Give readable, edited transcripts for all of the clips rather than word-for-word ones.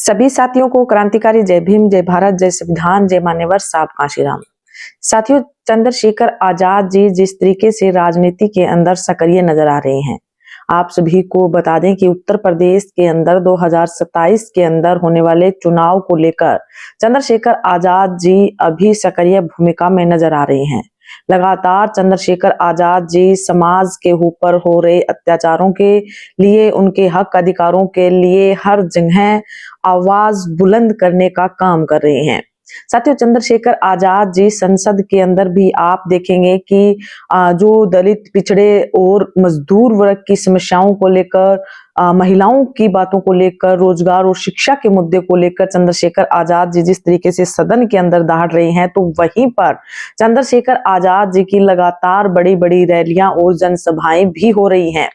सभी साथियों को क्रांतिकारी जय भीम, जय भारत, जय संविधान, जय मान्यवर साहब कांशीराम। साथियों, चंद्रशेखर आजाद जी जिस तरीके से राजनीति के अंदर सक्रिय नजर आ रहे हैं, आप सभी को बता दें कि उत्तर प्रदेश के अंदर 2027 के अंदर होने वाले चुनाव को लेकर चंद्रशेखर आजाद जी अभी सक्रिय भूमिका में नजर आ रहे हैं। लगातार चंद्रशेखर आजाद जी समाज के ऊपर हो रहे अत्याचारों के लिए, उनके हक अधिकारों के लिए हर जगह आवाज बुलंद करने का काम कर रहे हैं। साथियों, चंद्रशेखर आजाद जी संसद के अंदर भी आप देखेंगे कि जो दलित, पिछड़े और मजदूर वर्ग की समस्याओं को लेकर, महिलाओं की बातों को लेकर, रोजगार और शिक्षा के मुद्दे को लेकर चंद्रशेखर आजाद जी जिस तरीके से सदन के अंदर दहाड़ रहे हैं, तो वहीं पर चंद्रशेखर आजाद जी की लगातार बड़ी बड़ी रैलियां और जनसभाएं भी हो रही हैं।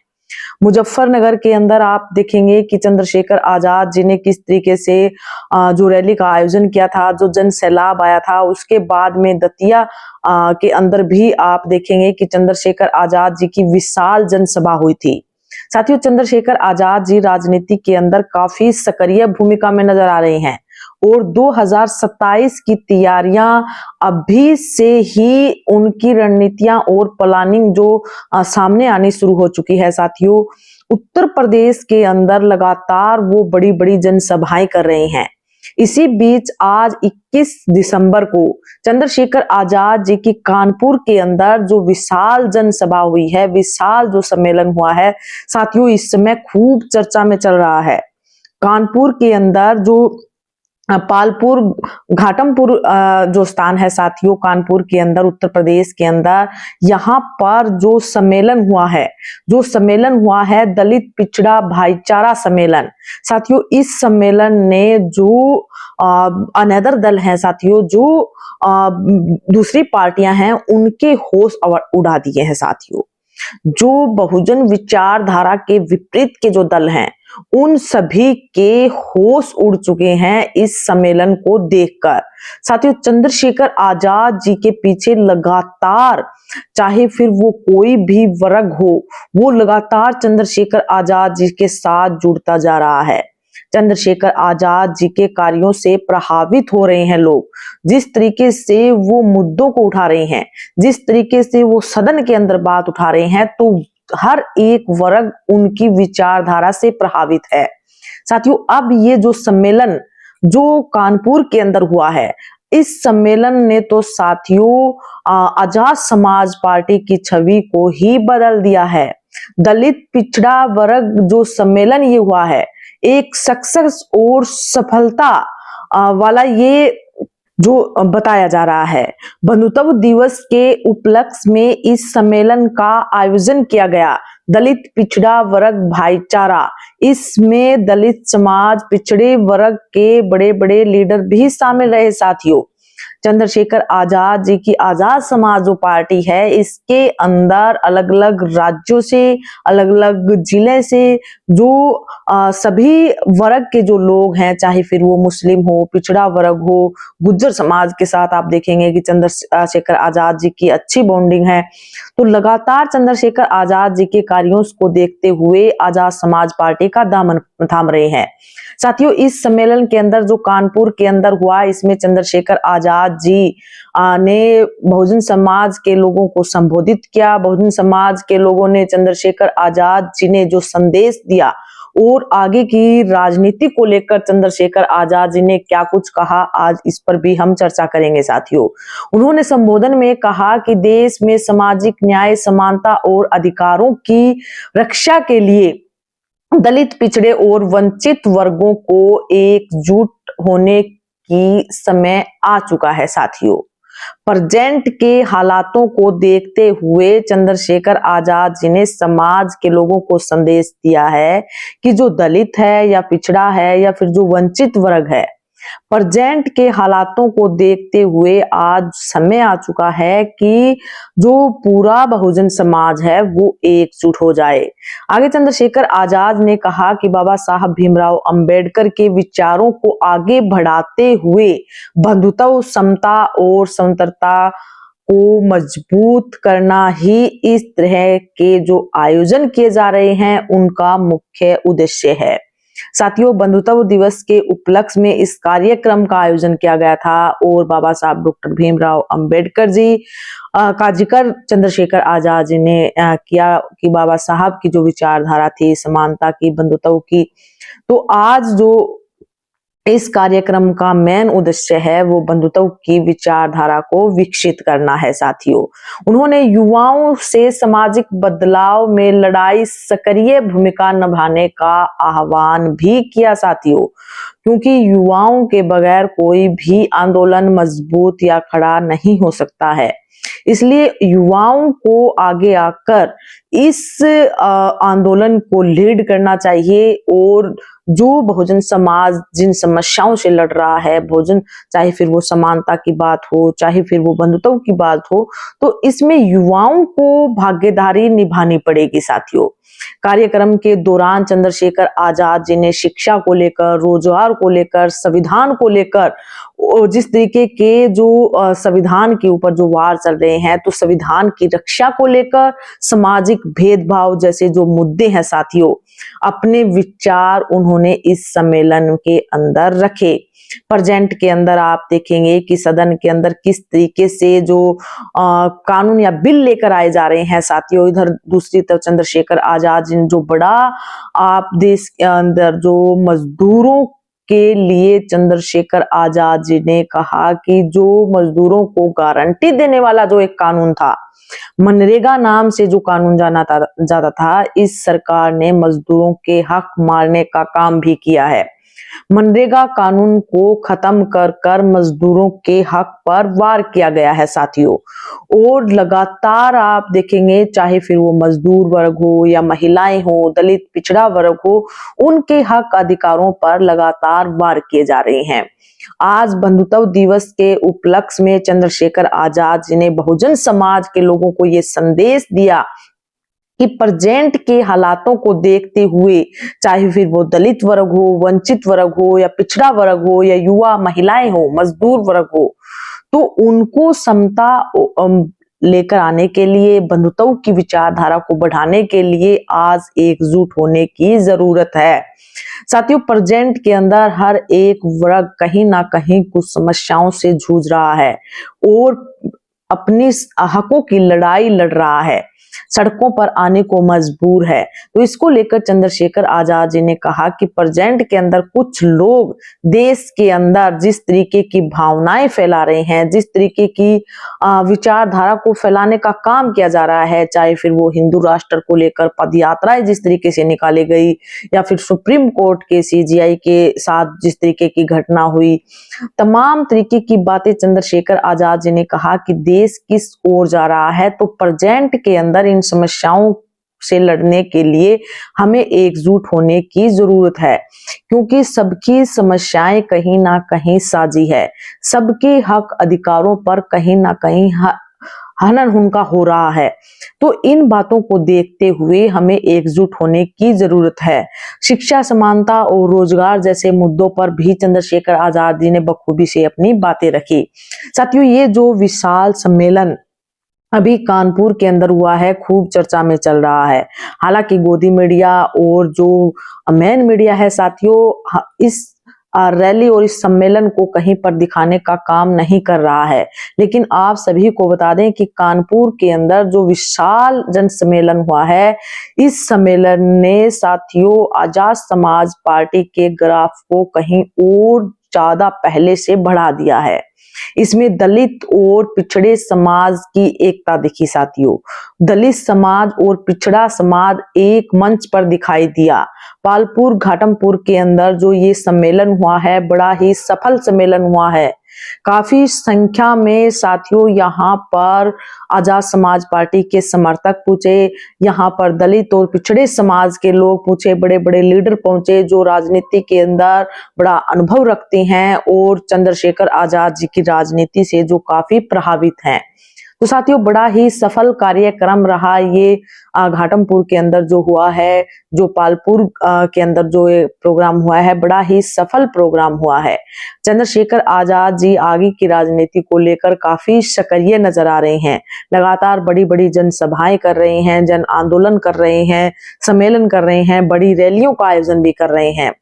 मुजफ्फरनगर के अंदर आप देखेंगे कि चंद्रशेखर आजाद जी ने किस तरीके से जो रैली का आयोजन किया था, जो जन सैलाब आया था। उसके बाद में दतिया के अंदर भी आप देखेंगे कि चंद्रशेखर आजाद जी की विशाल जनसभा हुई थी। साथियों, चंद्रशेखर आजाद जी राजनीति के अंदर काफी सक्रिय भूमिका में नजर आ रहे हैं और 2027 की तैयारियां अभी से ही उनकी रणनीतियां और प्लानिंग जो सामने आनी शुरू हो चुकी है। साथियों, उत्तर प्रदेश के अंदर लगातार वो बड़ी बड़ी जनसभाएं कर रहे हैं। इसी बीच आज 21 दिसंबर को चंद्रशेखर आजाद जी की कानपुर के अंदर जो विशाल जनसभा हुई है, विशाल जो सम्मेलन हुआ है, साथियों इस समय खूब चर्चा में चल रहा है। कानपुर के अंदर जो पालपुर घाटमपुर जो स्थान है साथियों, कानपुर के अंदर उत्तर प्रदेश के अंदर, यहाँ पर जो सम्मेलन हुआ है दलित पिछड़ा भाईचारा सम्मेलन। साथियों, इस सम्मेलन ने जो अनदर दल हैं साथियों, जो दूसरी पार्टियां हैं, उनके होश उड़ा दिए हैं। साथियों, जो बहुजन विचारधारा के विपरीत के जो दल हैं, उन सभी के होश उड़ चुके हैं इस सम्मेलन को देखकर। साथियों, चंद्रशेखर आजाद जी के पीछे लगातार, चाहे फिर वो कोई भी वर्ग हो, वो लगातार चंद्रशेखर आजाद जी के साथ जुड़ता जा रहा है। चंद्रशेखर आजाद जी के कार्यों से प्रभावित हो रहे हैं लोग। जिस तरीके से वो मुद्दों को उठा रहे हैं, जिस तरीके से वो सदन के अंदर बात उठा रहे हैं, तो हर एक वर्ग उनकी विचारधारा से प्रभावित है। साथियों, अब ये जो सम्मेलन जो कानपुर के अंदर हुआ है, इस सम्मेलन ने तो साथियों आजाद समाज पार्टी की छवि को ही बदल दिया है। दलित पिछड़ा वर्ग जो सम्मेलन ये हुआ है, एक सक्सेस और सफलता वाला ये जो बताया जा रहा है। बंधुत्व दिवस के उपलक्ष्य में इस सम्मेलन का आयोजन किया गया। दलित पिछड़ा वर्ग भाईचारा, इसमें दलित समाज, पिछड़े वर्ग के बड़े बड़े लीडर भी शामिल रहे। साथियों, चंद्रशेखर आजाद जी की आजाद समाज जो पार्टी है, इसके अंदर अलग अलग राज्यों से, अलग अलग जिले से जो सभी वर्ग के जो लोग हैं, चाहे फिर वो मुस्लिम हो, पिछड़ा वर्ग हो, गुज्जर समाज के साथ आप देखेंगे कि चंद्रशेखर आजाद जी की अच्छी बॉन्डिंग है। तो लगातार चंद्रशेखर आजाद जी के कार्यों को देखते हुए आजाद समाज पार्टी का दामन थाम रहे हैं। साथियों, इस सम्मेलन के अंदर जो कानपुर के अंदर हुआ, इसमें चंद्रशेखर आजाद जी ने बहुजन समाज के लोगों को संबोधित किया। बहुजन समाज के लोगों ने चंद्रशेखर आजाद जी ने जो संदेश दिया और आगे की राजनीति को लेकर चंद्रशेखर आजाद जी ने क्या कुछ कहा, आज इस पर भी हम चर्चा करेंगे। साथियों, उन्होंने संबोधन में कहा कि देश में सामाजिक न्याय, समानता और अधिकारों की रक्षा के लिए दलित, पिछड़े और वंचित वर्गों को एकजुट होने की समय आ चुका है। साथियों, प्रेजेंट के हालातों को देखते हुए चंद्रशेखर आजाद जी ने समाज के लोगों को संदेश दिया है कि जो दलित है या पिछड़ा है या फिर जो वंचित वर्ग है, प्रेजेंट के हालातों को देखते हुए आज समय आ चुका है कि जो पूरा बहुजन समाज है वो एकजुट हो जाए। आगे चंद्रशेखर आजाद ने कहा कि बाबा साहब भीमराव अंबेडकर के विचारों को आगे बढ़ाते हुए बंधुत्व, समता और स्वतंत्रता को मजबूत करना ही इस तरह के जो आयोजन किए जा रहे हैं उनका मुख्य उद्देश्य है। साथियों, बंधुत्व दिवस के उपलक्ष्य में इस कार्यक्रम का आयोजन किया गया था और बाबा साहब डॉक्टर भीमराव अंबेडकर जी का जिक्र चंद्रशेखर आजाद जी ने किया कि बाबा साहब की जो विचारधारा थी समानता की, बंधुत्व की, तो आज जो इस कार्यक्रम का मेन उद्देश्य है वो बंधुत्व की विचारधारा को विकसित करना है। साथियों, उन्होंने युवाओं से सामाजिक बदलाव में लड़ाई सक्रिय भूमिका निभाने का आह्वान भी किया। साथियों, क्योंकि युवाओं के बगैर कोई भी आंदोलन मजबूत या खड़ा नहीं हो सकता है, इसलिए युवाओं को आगे आकर इस आंदोलन को लीड करना चाहिए और जो बहुजन समाज जिन समस्याओं से लड़ रहा है, भोजन, चाहे फिर वो समानता की बात हो, चाहे फिर वो बंधुत्व की बात हो, तो इसमें युवाओं को भागीदारी निभानी पड़ेगी। साथियों, कार्यक्रम के दौरान चंद्रशेखर आजाद जी ने शिक्षा को लेकर, रोजगार को लेकर, संविधान को लेकर, जिस तरीके के जो संविधान के ऊपर जो वार चल रहे हैं, तो संविधान की रक्षा को लेकर, सामाजिक भेदभाव जैसे जो मुद्दे हैं, साथियों, अपने विचार उन्होंने इस सम्मेलन के अंदर रखे। प्रेजेंट के अंदर आप देखेंगे कि सदन के अंदर किस तरीके से जो कानून या बिल लेकर आए जा रहे हैं। साथियों, इधर दूसरी तरफ चंद्रशेखर आजाद जी ने जो बड़ा आप देश के अंदर जो मजदूरों के लिए चंद्रशेखर आजाद जी ने कहा कि जो मजदूरों को गारंटी देने वाला जो एक कानून था, मनरेगा नाम से जो कानून जाना जाता था, इस सरकार ने मजदूरों के हक मारने का काम भी किया है। मनरेगा कानून को खत्म कर कर मजदूरों के हक पर वार किया गया है। साथियों, और लगातार आप देखेंगे, चाहे फिर वो मजदूर वर्ग हो या महिलाएं हो, दलित पिछड़ा वर्ग हो, उनके हक अधिकारों पर लगातार वार किए जा रहे हैं। आज बंधुत्व दिवस के उपलक्ष्य में चंद्रशेखर आजाद जी ने बहुजन समाज के लोगों को ये संदेश दिया कि प्रेजेंट के हालातों को देखते हुए, चाहे फिर वो दलित वर्ग हो, वंचित वर्ग हो, या पिछड़ा वर्ग हो, या युवा महिलाएं हो, मजदूर वर्ग हो, तो उनको समता लेकर आने के लिए, बंधुत्व की विचारधारा को बढ़ाने के लिए आज एकजुट होने की जरूरत है। साथियों, प्रेजेंट के अंदर हर एक वर्ग कहीं ना कहीं कुछ समस्याओं से जूझ रहा है और अपनी हकों की लड़ाई लड़ रहा है, सड़कों पर आने को मजबूर है। तो इसको लेकर चंद्रशेखर आजाद जी ने कहा कि प्रेजेंट के अंदर कुछ लोग देश के अंदर जिस तरीके की भावनाएं फैला रहे हैं, जिस तरीके की विचारधारा को फैलाने का काम किया जा रहा है, चाहे फिर वो हिंदू राष्ट्र को लेकर पदयात्राएं जिस तरीके से निकाली गई, या फिर सुप्रीम कोर्ट के सीजीआई के साथ जिस तरीके की घटना हुई, तमाम तरीके की बातें चंद्रशेखर आजाद जी ने कहा कि देश किस ओर जा रहा है। तो प्रेजेंट के अंदर इन समस्याओं से लड़ने के लिए हमें एकजुट होने की जरूरत है, क्योंकि सबकी समस्याएं कहीं ना कहीं साझी है, सबके हक अधिकारों पर कहीं ना कहीं हनन उनका हो रहा है। तो इन बातों को देखते हुए हमें एकजुट होने की जरूरत है। शिक्षा, समानता और रोजगार जैसे मुद्दों पर भी चंद्रशेखर आजाद जी ने बखूबी से अपनी बातें रखी। साथियों, ये जो विशाल सम्मेलन अभी कानपुर के अंदर हुआ है, खूब चर्चा में चल रहा है। हालांकि गोदी मीडिया और जो मेन मीडिया है, साथियों, इस रैली और इस सम्मेलन को कहीं पर दिखाने का काम नहीं कर रहा है, लेकिन आप सभी को बता दें कि कानपुर के अंदर जो विशाल जन सम्मेलन हुआ है, इस सम्मेलन ने साथियों आजाद समाज पार्टी के ग्राफ को कहीं और ज्यादा पहले से बढ़ा दिया है। इसमें दलित और पिछड़े समाज की एकता दिखी। साथियों, दलित समाज और पिछड़ा समाज एक मंच पर दिखाई दिया। पालपुर घाटमपुर के अंदर जो ये सम्मेलन हुआ है, बड़ा ही सफल सम्मेलन हुआ है। काफी संख्या में साथियों यहाँ पर आजाद समाज पार्टी के समर्थक पहुंचे, यहाँ पर दलित और पिछड़े समाज के लोग पहुंचे, बड़े बड़े लीडर पहुंचे जो राजनीति के अंदर बड़ा अनुभव रखते हैं और चंद्रशेखर आजाद जी की राजनीति से जो काफी प्रभावित हैं। तो साथियों, बड़ा ही सफल कार्यक्रम रहा ये घाटमपुर के अंदर जो हुआ है, जो पालपुर के अंदर जो प्रोग्राम हुआ है, बड़ा ही सफल प्रोग्राम हुआ है। चंद्रशेखर आजाद जी आगे की राजनीति को लेकर काफी सक्रिय नजर आ रहे हैं, लगातार बड़ी बड़ी जनसभाएं कर रहे हैं, जन आंदोलन कर रहे हैं, सम्मेलन कर रहे हैं, बड़ी रैलियों का आयोजन भी कर रहे हैं।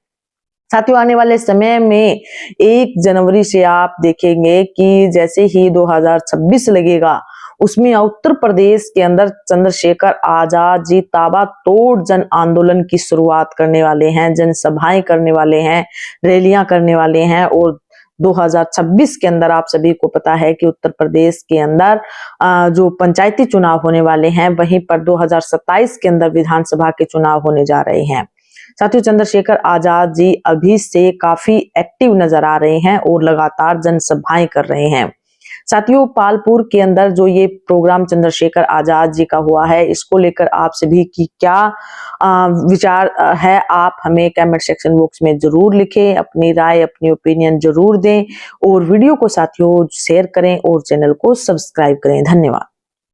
साथियों, आने वाले समय में 1 जनवरी से आप देखेंगे कि जैसे ही 2026 लगेगा, उसमें उत्तर प्रदेश के अंदर चंद्रशेखर आजाद जी ताबड़तोड़ जन आंदोलन की शुरुआत करने वाले हैं, जनसभाएं करने वाले हैं, रैलियां करने वाले हैं। और 2026 के अंदर आप सभी को पता है कि उत्तर प्रदेश के अंदर जो पंचायती चुनाव होने वाले हैं, वहीं पर 2027 के अंदर विधानसभा के चुनाव होने जा रहे हैं। साथियों, चंद्रशेखर आजाद जी अभी से काफी एक्टिव नजर आ रहे हैं और लगातार जनसभाएं कर रहे हैं। साथियों, पालपुर के अंदर जो ये प्रोग्राम चंद्रशेखर आजाद जी का हुआ है, इसको लेकर आप सभी की क्या विचार है, आप हमें कमेंट सेक्शन बॉक्स में जरूर लिखें, अपनी राय, अपनी ओपिनियन जरूर दें और वीडियो को साथियों शेयर करें और चैनल को सब्सक्राइब करें। धन्यवाद।